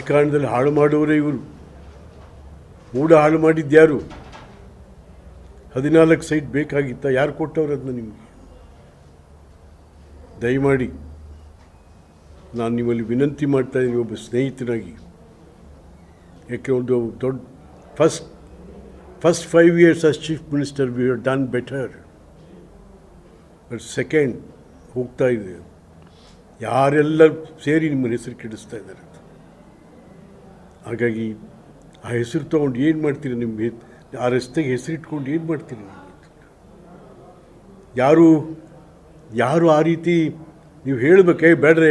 ರಾಜಕಾರಣದಲ್ಲಿ ಹಾಳು ಮಾಡುವವರೇ ಇವರು. ಮೂಡ ಹಾಳು ಮಾಡಿದ್ಯಾರು? 14 ಸೈಟ್ ಬೇಕಾಗಿತ್ತ? ಯಾರು ಕೊಟ್ಟವ್ರು ಅದನ್ನ ನಿಮಗೆ? ದಯಮಾಡಿ ನಾನು ನಿಮ್ಮಲ್ಲಿ ವಿನಂತಿ ಮಾಡ್ತಾ ಇದ್ದೀನಿ, ಒಬ್ಬ ಸ್ನೇಹಿತನಾಗಿ. ಯಾಕೆ ಒಂದು ದೊಡ್ಡ first 5 years as chief minister we have done better. But second ಹೋಗ್ತಾ ಇದೆ, ಯಾರೆಲ್ಲ ಸೇರಿ ನಿಮ್ಮ ಹೆಸರು ಕೆಡಿಸ್ತಾ ಇದ್ದಾರೆ. ಹಾಗಾಗಿ ಆ ಹೆಸರು ತೊಗೊಂಡು ಏನು ಮಾಡ್ತೀರಿ? ನಿಮಗೆ ಆ ರಸ್ತೆಗೆ ಹೆಸರಿಟ್ಕೊಂಡು ಏನು ಮಾಡ್ತೀರಿ? ಯಾರು ಆ ರೀತಿ ನೀವು ಹೇಳಬೇಕೇ ಬೇಡ್ರೆ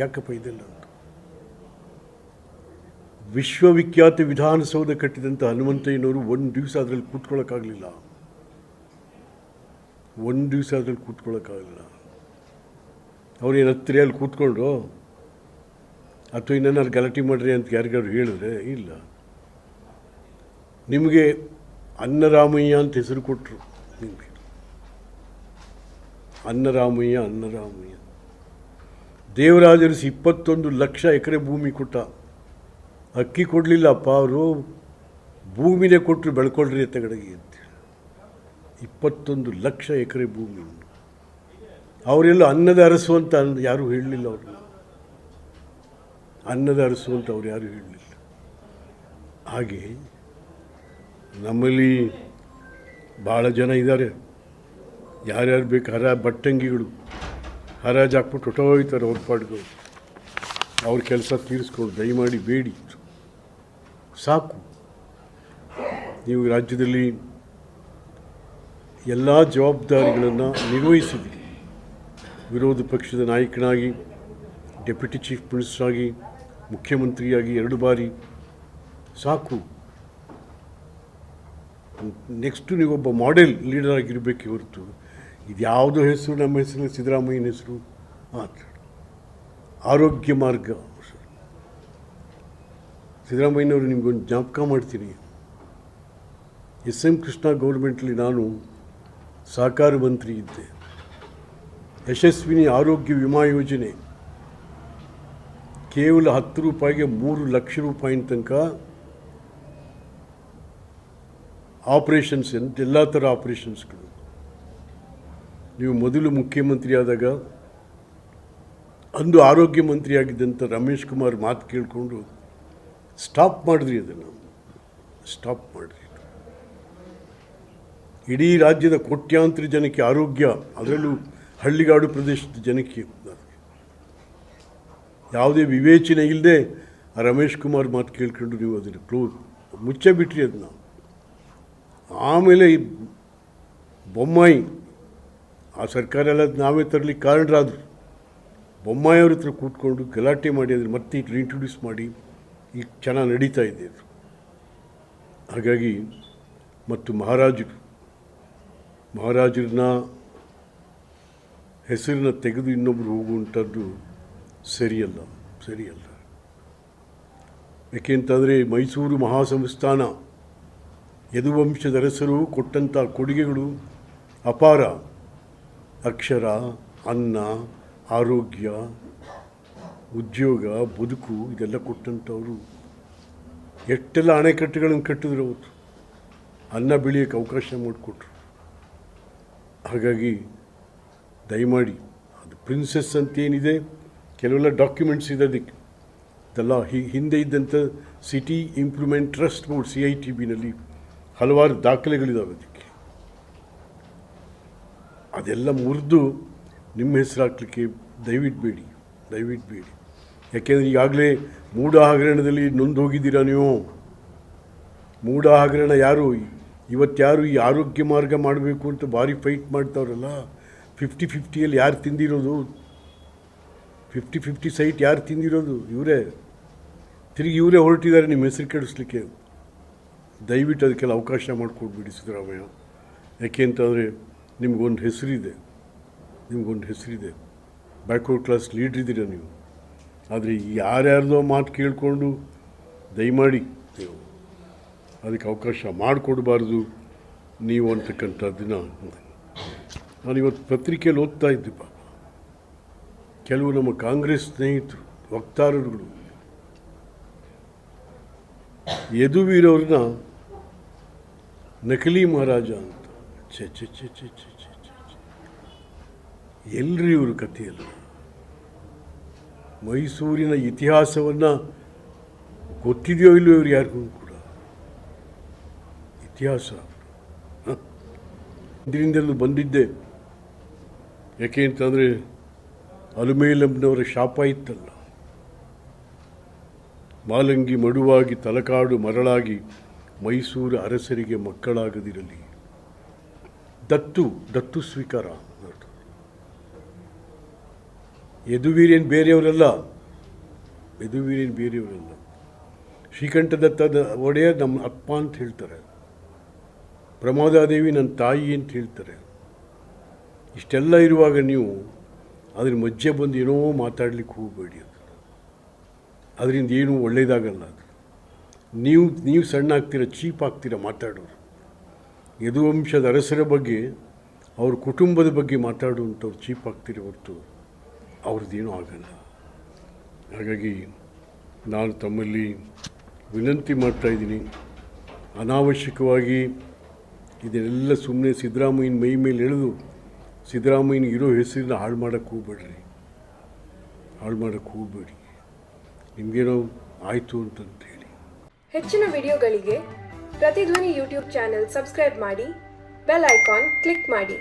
ಯಾಕಪ್ಪ ಇದೆಲ್ಲ ಅಂತ. ವಿಶ್ವವಿಖ್ಯಾತ ವಿಧಾನಸೌಧ ಕಟ್ಟಿದಂಥ ಹನುಮಂತಯ್ಯನವರು ಒಂದು ದಿವಸ ಅದರಲ್ಲಿ ಕೂತ್ಕೊಳ್ಳೋಕ್ಕಾಗಲಿಲ್ಲ. ಅವ್ರೇನು ಹತ್ತಿರ ಅಲ್ಲಿ ಕೂತ್ಕೊಂಡ್ರು ಅಥವಾ ಇನ್ನೇನಾದ್ರು ಗಲಾಟೆ ಮಾಡ್ರಿ ಅಂತ ಯಾರಿಗಾದ್ರು ಹೇಳಿದ್ರೆ ಇಲ್ಲ. ನಿಮಗೆ ಅನ್ನರಾಮಯ್ಯ ಅಂತ ಹೆಸರು ಕೊಟ್ಟರು. ನಿಮಗೆ ಅನ್ನರಾಮಯ್ಯ ದೇವರಾಜರು 21 ಲಕ್ಷ ಎಕರೆ ಭೂಮಿ ಕೊಟ್ಟ. ಅಕ್ಕಿ ಕೊಡಲಿಲ್ಲಪ್ಪ, ಅವರು ಭೂಮಿನೇ ಕೊಟ್ಟರು, ಬೆಳ್ಕೊಳ್ರಿ ಎತ್ತಗಡೆಗೆ ಅಂತೇಳಿ. 21 ಲಕ್ಷ ಎಕರೆ ಭೂಮಿ. ಅವರೆಲ್ಲ ಅನ್ನದ ಅರಸು ಅಂತ ಯಾರೂ ಹೇಳಲಿಲ್ಲ. ಅವರು ಅನ್ನದ ಅರಸು ಅಂತ ಅವ್ರು ಯಾರೂ ಹೇಳಲಿಲ್ಲ. ಹಾಗೆ ನಮ್ಮಲ್ಲಿ ಭಾಳ ಜನ ಇದ್ದಾರೆ, ಯಾರ್ಯಾರು ಬೇಕು ಬಟ್ಟಂಗಿಗಳು ಹರಾಜು ಹಾಕ್ಬಿಟ್ಟು ಹೊಟ್ಟೋಯ್ತಾರೆ ಅವ್ರ ಪಾಡ್ಗಳು. ಅವ್ರ ಕೆಲಸ ತೀರಿಸ್ಕೊಂಡು ದಯಮಾಡಿ ಬೇಡಿ, ಸಾಕು. ನೀವು ರಾಜ್ಯದಲ್ಲಿ ಎಲ್ಲ ಜವಾಬ್ದಾರಿಗಳನ್ನು ನಿರ್ವಹಿಸಿದ್ದೀರಿ. ವಿರೋಧ ಪಕ್ಷದ ನಾಯಕನಾಗಿ, ಡೆಪ್ಯೂಟಿ ಚೀಫ್ ಮಿನಿಸ್ಟರ್ ಆಗಿ, ಮುಖ್ಯಮಂತ್ರಿಯಾಗಿ 2 ಬಾರಿ. ಸಾಕು. ನೆಕ್ಸ್ಟು ನೀವೊಬ್ಬ ಮಾಡೆಲ್ ಲೀಡರ್ ಆಗಿರಬೇಕೆ ಹೊರತು ಇದು ಯಾವುದೋ ಹೆಸರು, ನಮ್ಮ ಹೆಸರು ಸಿದ್ದರಾಮಯ್ಯನ ಹೆಸರು ಮಾತ್ರ. ಆರೋಗ್ಯ ಮಾರ್ಗ ಸಿದ್ದರಾಮಯ್ಯನವರು ನಿಮಗೊಂದು ಜ್ಞಾಪಕ ಮಾಡ್ತೀನಿ. SM ಕೃಷ್ಣ ಗೌರ್ಮೆಂಟಲ್ಲಿ ನಾನು ಸಹಕಾರ ಮಂತ್ರಿ ಇದ್ದೆ. ಯಶಸ್ವಿನಿ ಆರೋಗ್ಯ ವಿಮಾ ಯೋಜನೆ ಕೇವಲ 10 ರೂಪಾಯಿಗೆ 3 ಲಕ್ಷ ರೂಪಾಯಿನ ತನಕ ಆಪರೇಷನ್ಸ್, ಎಲ್ಲ ಥರ ಆಪರೇಷನ್ಸ್ಗಳು. ನೀವು ಮೊದಲು ಮುಖ್ಯಮಂತ್ರಿ ಆದಾಗ ಅಂದು ಆರೋಗ್ಯ ಮಂತ್ರಿಯಾಗಿದ್ದಂಥ ರಮೇಶ್ ಕುಮಾರ್ ಮಾತು ಕೇಳಿಕೊಂಡು ಸ್ಟಾಪ್ ಮಾಡಿದ್ರಿ. ಅದನ್ನು ಸ್ಟಾಪ್ ಮಾಡಿದ್ರಿ. ಇಡೀ ರಾಜ್ಯದ ಕೋಟ್ಯಾಂತರ ಜನಕ್ಕೆ ಆರೋಗ್ಯ, ಅದರಲ್ಲೂ ಹಳ್ಳಿಗಾಡು ಪ್ರದೇಶದ ಜನಕ್ಕೆ ಯಾವುದೇ ವಿವೇಚನೆ ಇಲ್ಲದೆ ಆ ರಮೇಶ್ ಕುಮಾರ್ ಮಾತು ಕೇಳ್ಕೊಂಡು ನೀವು ಅದನ್ನು ಮುಚ್ಚೆ ಬಿಟ್ರಿ ಅದನ್ನ. ಆಮೇಲೆ ಬೊಮ್ಮಾಯಿ, ಆ ಸರ್ಕಾರ ಎಲ್ಲ ನಾವೇ ತರಲಿಕ್ಕೆ ಕಾರಣರಾದರು. ಬೊಮ್ಮಾಯಿ ಅವ್ರ ಹತ್ರ ಕೂತ್ಕೊಂಡು ಗಲಾಟೆ ಮಾಡಿ ಅದನ್ನು ಮತ್ತೆ ರೀಇಂಟ್ರೊಡ್ಯೂಸ್ ಮಾಡಿ ಈಗ ಚೆನ್ನಾಗಿ ನಡೀತಾ ಇದೆ ಅದು. ಹಾಗಾಗಿ ಮತ್ತು ಮಹಾರಾಜರನ್ನ ಹೆಸರನ್ನ ತೆಗೆದು ಇನ್ನೊಬ್ಬರು ಹೋಗುವಂಥದ್ದು ಸರಿಯಲ್ಲ. ಏಕೆಂತಂದರೆ ಮೈಸೂರು ಮಹಾಸಂಸ್ಥಾನ ಯದುವಂಶದ ಅರಸರು ಕೊಟ್ಟಂಥ ಕೊಡುಗೆಗಳು ಅಪಾರ. ಅಕ್ಷರ, ಅನ್ನ, ಆರೋಗ್ಯ, ಉದ್ಯೋಗ, ಬದುಕು ಇದೆಲ್ಲ ಕೊಟ್ಟಂಥವರು. ಎಷ್ಟೆಲ್ಲ ಅಣೆಕಟ್ಟುಗಳನ್ನು ಕಟ್ಟಿದ್ರು ಅವರು, ಅನ್ನ ಬೆಳೆಯೋಕ್ಕೆ ಅವಕಾಶ ಮಾಡಿಕೊಟ್ರು. ಹಾಗಾಗಿ ದಯಮಾಡಿ ಅದು ಪ್ರಿನ್ಸೆಸ್ ಅಂತೇನಿದೆ, ಕೆಲವೆಲ್ಲ ಡಾಕ್ಯುಮೆಂಟ್ಸ್ ಇದೆ ಅದಕ್ಕೆ. ಇದೆಲ್ಲ ಹಿಂದೆ ಇದ್ದಂಥ ಸಿಟಿ ಇಂಪ್ರೂವ್ಮೆಂಟ್ ಟ್ರಸ್ಟ್ ಬೋರ್ಡ್ CITBನಲ್ಲಿ ಹಲವಾರು ದಾಖಲೆಗಳಿದ್ದಾವೆ. ಅದಕ್ಕೆ ಅದೆಲ್ಲ ಮುರಿದು ನಿಮ್ಮ ಹೆಸರು ಹಾಕ್ಲಿಕ್ಕೆ ದಯವಿಟ್ಟು ಬೇಡಿ. ಯಾಕೆಂದರೆ ಈಗಾಗಲೇ ಮೂಡ ಹಗರಣದಲ್ಲಿ ನೊಂದು ಹೋಗಿದ್ದೀರಾ ನೀವು. ಮೂಡ ಹಗರಣ ಯಾರು ಇವತ್ತು ಈ ಆರೋಗ್ಯ ಮಾರ್ಗ ಮಾಡಬೇಕು ಅಂತ ಭಾರಿ ಫೈಟ್ ಮಾಡ್ತಾವ್ರಲ್ಲ, 50-50ಯಲ್ಲಿ ಯಾರು ತಿಂದಿರೋದು? 50-50 ಸೈಟ್ ಯಾರು ತಿಂದಿರೋದು? ಇವರೇ. ತಿರುಗಿ ಇವರೇ ಹೊರಟಿದ್ದಾರೆ ನಿಮ್ಮ ಹೆಸರು ಕೆಡಿಸ್ಲಿಕ್ಕೆ. ದಯವಿಟ್ಟು ಅದಕ್ಕೆಲ್ಲ ಅವಕಾಶ ಮಾಡಿಕೊಡ್ಬೇಡಿ ಸಿದ್ದರಾಮಯ್ಯ. ಯಾಕೆ ಅಂತಂದರೆ ನಿಮಗೊಂದು ಹೆಸರಿದೆ, ಬ್ಯಾಕ್ವರ್ಡ್ ಕ್ಲಾಸ್ ಲೀಡ್ರ್ ಇದ್ದೀರ ನೀವು. ಆದರೆ ಯಾರ್ಯಾರ್ದೋ ಮಾತು ಕೇಳಿಕೊಂಡು ದಯಮಾಡಿ ನೀವು ಅದಕ್ಕೆ ಅವಕಾಶ ಮಾಡಿಕೊಡ್ಬಾರ್ದು ನೀವು ಅಂತಕ್ಕಂಥದ್ದನ್ನು ನಾನಿವತ್ತು ಪತ್ರಿಕೆಯಲ್ಲಿ ಓದ್ತಾ ಇದ್ದೆ. ಪಾಪ ಕೆಲವು ನಮ್ಮ ಕಾಂಗ್ರೆಸ್ ಸ್ನೇಹಿತರು, ವಕ್ತಾರರುಗಳು ಯದುವೀರವ್ರನ್ನ ನಕಲಿ ಮಹಾರಾಜ ಅಂತ. ಛೆ ಛೆ ಛೆ ಛೆ ಛೆ ಛೆ ಛೆ ಛೆ. ಎಲ್ರಿ ಇವ್ರ ಕಥೆಯಲ್ಲ. ಮೈಸೂರಿನ ಇತಿಹಾಸವನ್ನು ಗೊತ್ತಿದೆಯೋ ಇಲ್ಲೋ ಇವ್ರು ಯಾರಿಗೂ ಕೂಡ. ಇತಿಹಾಸ ಇದರಿಂದಲೂ ಬಂದಿದ್ದೆ. ಯಾಕೆ ಅಂತಂದರೆ ಅಲಮೇಲಮ್ಮನವರ ಶಾಪ ಇತ್ತಲ್ಲ, ಮಾಲಂಗಿ ಮಡುವಾಗಿ ತಲಕಾಡು ಮರಳಾಗಿ ಮೈಸೂರು ಅರಸರಿಗೆ ಮಕ್ಕಳಾಗದಿರಲಿ. ದತ್ತು ಸ್ವೀಕಾರ. ಯದುವೀರೇನು ಬೇರೆಯವರಲ್ಲ, ಶ್ರೀಕಂಠದತ್ತದ ಒಡೆಯ ನಮ್ಮ ಅಪ್ಪ ಅಂತ ಹೇಳ್ತಾರೆ, ಪ್ರಮೋದಾದೇವಿ ನನ್ನ ತಾಯಿ ಅಂತ ಹೇಳ್ತಾರೆ. ಇಷ್ಟೆಲ್ಲ ಇರುವಾಗ ನೀವು ಅದ್ರ ಮಧ್ಯೆ ಬಂದು ಏನೋ ಮಾತಾಡ್ಲಿಕ್ಕೆ ಹೋಗಬೇಡಿ. ಅದರಿಂದ ಏನೂ ಒಳ್ಳೆಯದಾಗಲ್ಲ. ಅದು ನೀವು ಸಣ್ಣ ಆಗ್ತೀರ, ಚೀಪ್ ಆಗ್ತೀರ ಮಾತಾಡೋರು. ಯದುವಂಶದ ಅರಸರ ಬಗ್ಗೆ, ಅವ್ರ ಕುಟುಂಬದ ಬಗ್ಗೆ ಮಾತಾಡುವಂಥವ್ರು ಚೀಪ್ ಆಗ್ತೀರ ಹೊರತು ಅವ್ರದ್ದೇನೂ ಆಗಲ್ಲ. ಹಾಗಾಗಿ ನಾನು ತಮ್ಮಲ್ಲಿ ವಿನಂತಿ ಮಾಡ್ತಾಯಿದ್ದೀನಿ, ಅನಾವಶ್ಯಕವಾಗಿ ಇದನ್ನೆಲ್ಲ ಸುಮ್ಮನೆ ಸಿದ್ದರಾಮಯ್ಯನ ಮೈ ಮೇಲೆ ಎಳೆದು ಸಿದ್ದರಾಮಯ್ಯನಿಗೆ ಇರೋ ಹೆಸರನ್ನ ಹಾಳು ಮಾಡೋಕ್ಕೆ ಹೋಗಬೇಡಿ. ನಿಮಗೇನೋ ಆಯಿತು ಅಂತಂತೇಳಿ. ಹೆಚ್ಚಿನ ವಿಡಿಯೋಗಳಿಗೆ ಪ್ರತಿಧ್ವನಿ ಯೂಟ್ಯೂಬ್ ಚಾನೆಲ್ ಸಬ್ಸ್ಕ್ರೈಬ್ ಮಾಡಿ, ಬೆಲ್ ಐಕಾನ್ ಕ್ಲಿಕ್ ಮಾಡಿ.